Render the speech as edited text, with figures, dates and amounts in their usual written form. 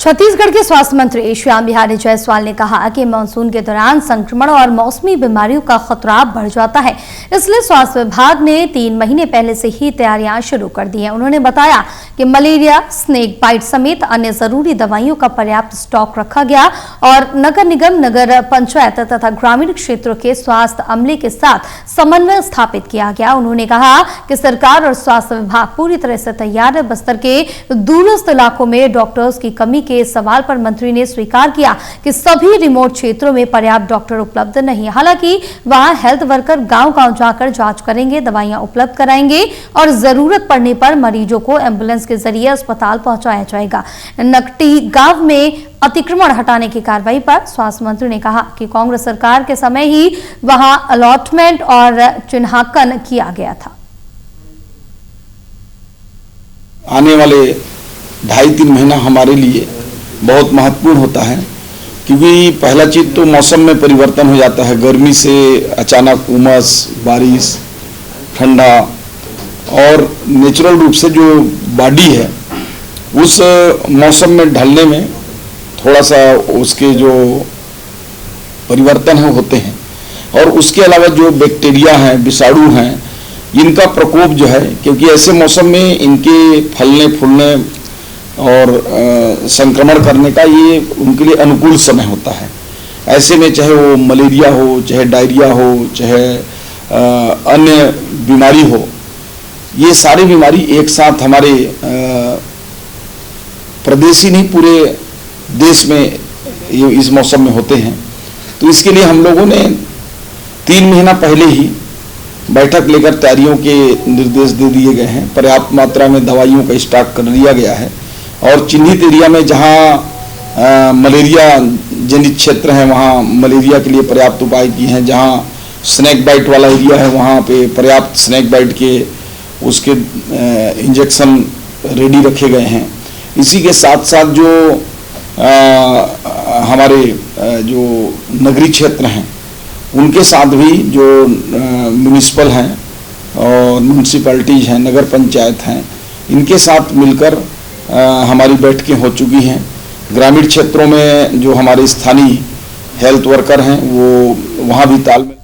छत्तीसगढ़ के स्वास्थ्य मंत्री श्याम बिहारी जायसवाल ने कहा कि मानसून के दौरान संक्रमण और मौसमी बीमारियों का खतरा बढ़ जाता है, इसलिए स्वास्थ्य विभाग ने 3 महीने पहले से ही तैयारियां शुरू कर दी हैं। उन्होंने बताया कि मलेरिया, स्नेक बाइट समेत अन्य जरूरी दवाइयों का पर्याप्त स्टॉक रखा गया और नगर निगम, नगर पंचायत तथा ग्रामीण क्षेत्रों के स्वास्थ्य अमले के साथ समन्वय स्थापित किया गया। उन्होंने कहा कि सरकार और स्वास्थ्य विभाग पूरी तरह से तैयार है। बस्तर के दूरस्थ इलाकों में डॉक्टर्स की कमी के सवाल पर मंत्री ने स्वीकार किया कि सभी रिमोट क्षेत्रों में पर्याप्त डॉक्टर उपलब्ध नहीं। हालांकि वहां हेल्थ वर्कर गांव-गांव जाकर जांच करेंगे, दवाइयां उपलब्ध कराएंगे और जरूरत पड़ने पर मरीजों को एम्बुलेंस के जरिए अस्पताल पहुंचाया जाएगा। नकटी गांव में अतिक्रमण हटाने की कार्रवाई पर स्वास्थ्य मंत्री ने कहा कि कांग्रेस सरकार के समय ही वहां अलॉटमेंट और चिन्हांकन किया गया था। आने वाले 2.5-3 महीना हमारे लिए बहुत महत्वपूर्ण होता है, क्योंकि पहला चीज तो मौसम में परिवर्तन हो जाता है। गर्मी से अचानक उमस, बारिश, ठंडा और नेचुरल रूप से जो बॉडी है उस मौसम में ढलने में थोड़ा सा उसके जो परिवर्तन होते हैं। और उसके अलावा जो बैक्टीरिया हैं, विषाणु हैं, इनका प्रकोप जो है, क्योंकि ऐसे मौसम में इनके फलने फूलने और संक्रमण करने का ये उनके लिए अनुकूल समय होता है। ऐसे में चाहे वो मलेरिया हो, चाहे डायरिया हो, चाहे अन्य बीमारी हो, ये सारी बीमारी एक साथ हमारे प्रदेश ही नहीं पूरे देश में ये इस मौसम में होते हैं। तो इसके लिए हम लोगों ने 3 महीना पहले ही बैठक लेकर तैयारियों के निर्देश दे दिए गए हैं। पर्याप्त मात्रा में दवाइयों का स्टॉक कर लिया गया है और चिन्हित एरिया में जहां मलेरिया जनित क्षेत्र है वहां मलेरिया के लिए पर्याप्त उपाय किए हैं। जहां स्नेक बाइट वाला एरिया है वहां पे पर्याप्त स्नेक बाइट के उसके इंजेक्शन रेडी रखे गए हैं। इसी के साथ साथ जो हमारे जो नगरीय क्षेत्र हैं उनके साथ भी जो म्यूनिसिपल हैं और म्यूनिसिपैलिटीज हैं, नगर पंचायत हैं, इनके साथ मिलकर हमारी बैठकें हो चुकी हैं। ग्रामीण क्षेत्रों में जो हमारे स्थानीय हेल्थ वर्कर हैं वो वहाँ भी तालमेल